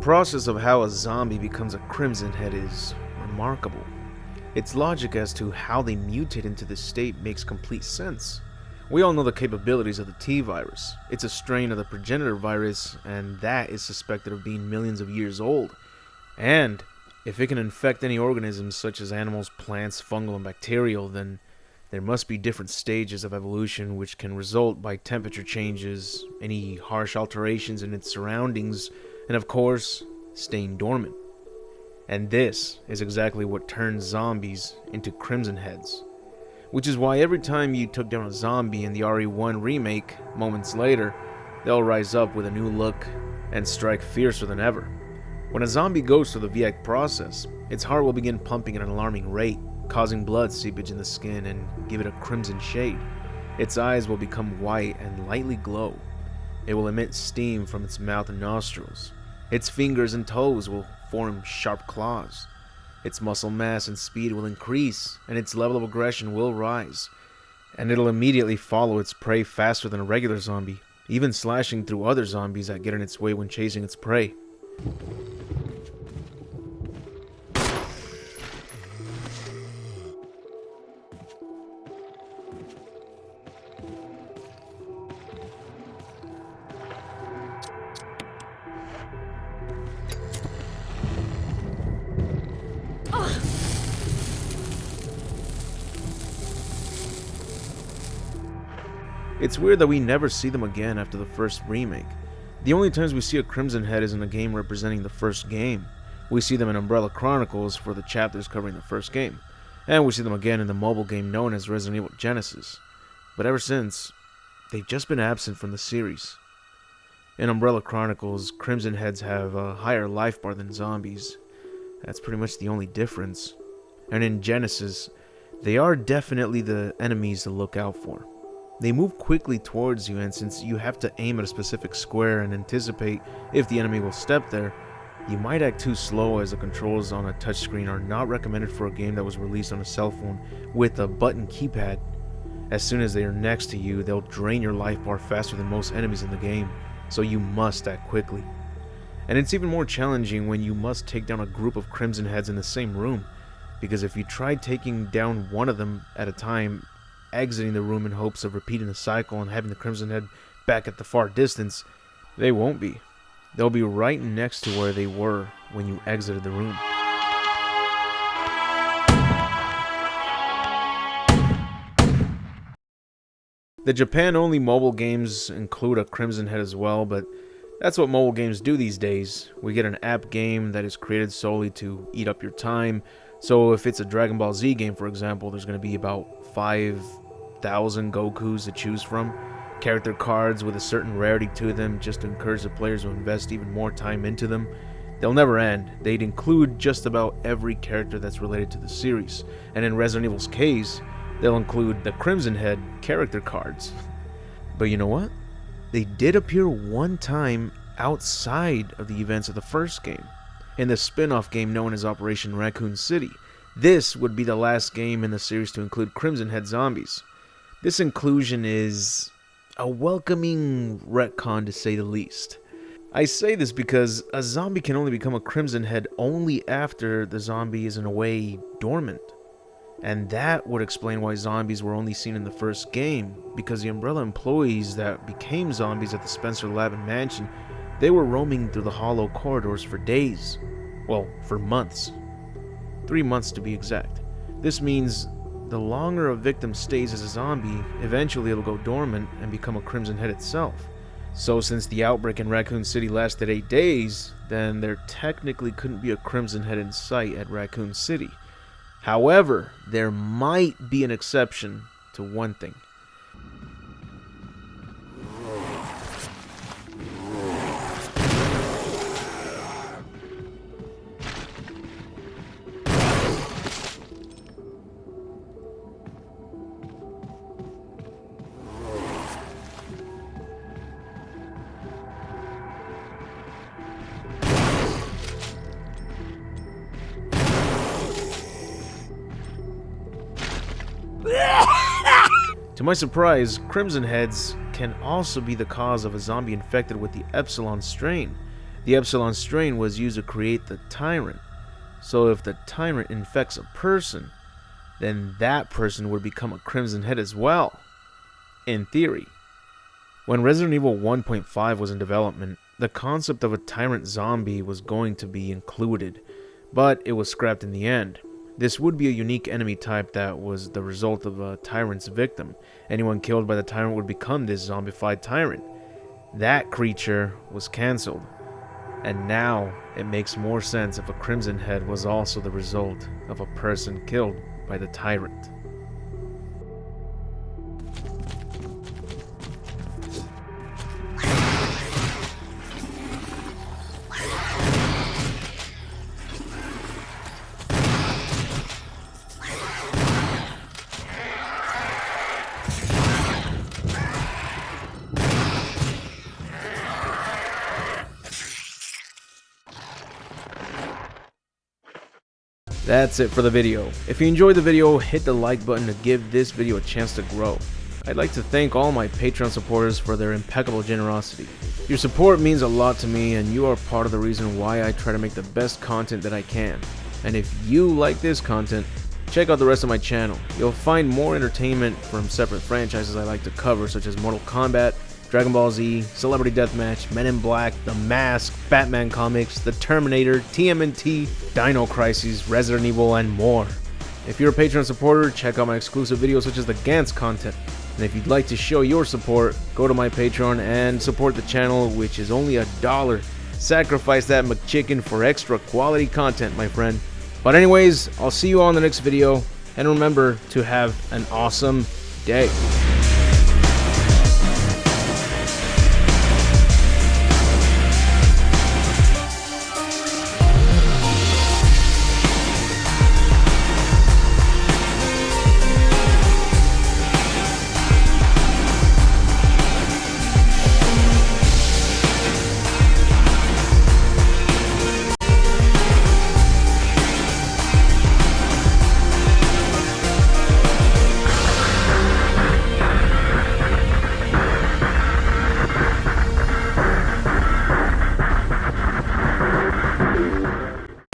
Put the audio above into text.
process of how a zombie becomes a Crimson Head is remarkable. Its logic as to how they mutate into this state makes complete sense. We all know the capabilities of the T-virus. It's a strain of the progenitor virus, and that is suspected of being millions of years old. And if it can infect any organisms such as animals, plants, fungal, and bacterial, then there must be different stages of evolution which can result by temperature changes, any harsh alterations in its surroundings, and of course, staying dormant. And this is exactly what turns zombies into Crimson Heads. Which is why every time you took down a zombie in the RE1 remake, moments later, they'll rise up with a new look and strike fiercer than ever. When a zombie goes through the VX process, its heart will begin pumping at an alarming rate, causing blood seepage in the skin and give it a crimson shade. Its eyes will become white and lightly glow. It will emit steam from its mouth and nostrils. Its fingers and toes will form sharp claws. Its muscle mass and speed will increase, and its level of aggression will rise. And it'll immediately follow its prey faster than a regular zombie, even slashing through other zombies that get in its way when chasing its prey. It's weird that we never see them again after the first remake. The only times we see a Crimson Head is in a game representing the first game. We see them in Umbrella Chronicles for the chapters covering the first game, and we see them again in the mobile game known as Resident Evil Genesis. But ever since, they've just been absent from the series. In Umbrella Chronicles, Crimson Heads have a higher life bar than zombies. That's pretty much the only difference. And in Genesis, they are definitely the enemies to look out for. They move quickly towards you, and since you have to aim at a specific square and anticipate if the enemy will step there, you might act too slow, as the controls on a touchscreen are not recommended for a game that was released on a cell phone with a button keypad. As soon as they are next to you, they'll drain your life bar faster than most enemies in the game, so you must act quickly. And it's even more challenging when you must take down a group of Crimson Heads in the same room, because if you try taking down one of them at a time, exiting the room in hopes of repeating the cycle and having the Crimson Head back at the far distance, they won't be. They'll be right next to where they were when you exited the room. The Japan-only mobile games include a Crimson Head as well, but that's what mobile games do these days. We get an app game that is created solely to eat up your time. So if it's a Dragon Ball Z game, for example, there's going to be about 5,000 Gokus to choose from. Character cards with a certain rarity to them just to encourage the players to invest even more time into them. They'll never end. They'd include just about every character that's related to the series. And in Resident Evil's case, they'll include the Crimson Head character cards. But you know what? They did appear one time outside of the events of the first game, in the spin-off game known as Operation Raccoon City. This would be the last game in the series to include Crimson Head zombies. This inclusion is a welcoming retcon, to say the least. I say this because a zombie can only become a Crimson Head only after the zombie is in a way dormant. And that would explain why zombies were only seen in the first game, because the Umbrella employees that became zombies at the Spencer Lab and Mansion, they were roaming through the hollow corridors for days. Well, for months. 3 months to be exact. This means the longer a victim stays as a zombie, eventually it'll go dormant and become a Crimson Head itself. So since the outbreak in Raccoon City lasted 8 days, then there technically couldn't be a Crimson Head in sight at Raccoon City. However, there might be an exception to one thing. To my surprise, Crimson Heads can also be the cause of a zombie infected with the Epsilon strain, The Epsilon strain was used to create the Tyrant. So if the Tyrant infects a person, then that person would become a Crimson Head as well, in theory. When Resident Evil 1.5 was in development, the concept of a Tyrant zombie was going to be included, but it was scrapped in the end. This would be a unique enemy type that was the result of a Tyrant's victim. Anyone killed by the Tyrant would become this zombified Tyrant. That creature was cancelled, and now it makes more sense if a Crimson Head was also the result of a person killed by the Tyrant. That's it for the video. If you enjoyed the video, hit the like button to give this video a chance to grow. I'd like to thank all my Patreon supporters for their impeccable generosity. Your support means a lot to me, and you are part of the reason why I try to make the best content that I can. And if you like this content, check out the rest of my channel. You'll find more entertainment from separate franchises I like to cover, such as Mortal Kombat, Dragon Ball Z, Celebrity Deathmatch, Men in Black, The Mask, Batman comics, The Terminator, TMNT, Dino Crisis, Resident Evil, and more. If you're a Patreon supporter, check out my exclusive videos such as the Gantz content. And if you'd like to show your support, go to my Patreon and support the channel, which is only $1. Sacrifice that McChicken for extra quality content, my friend. But anyways, I'll see you all in the next video, and remember to have an awesome day.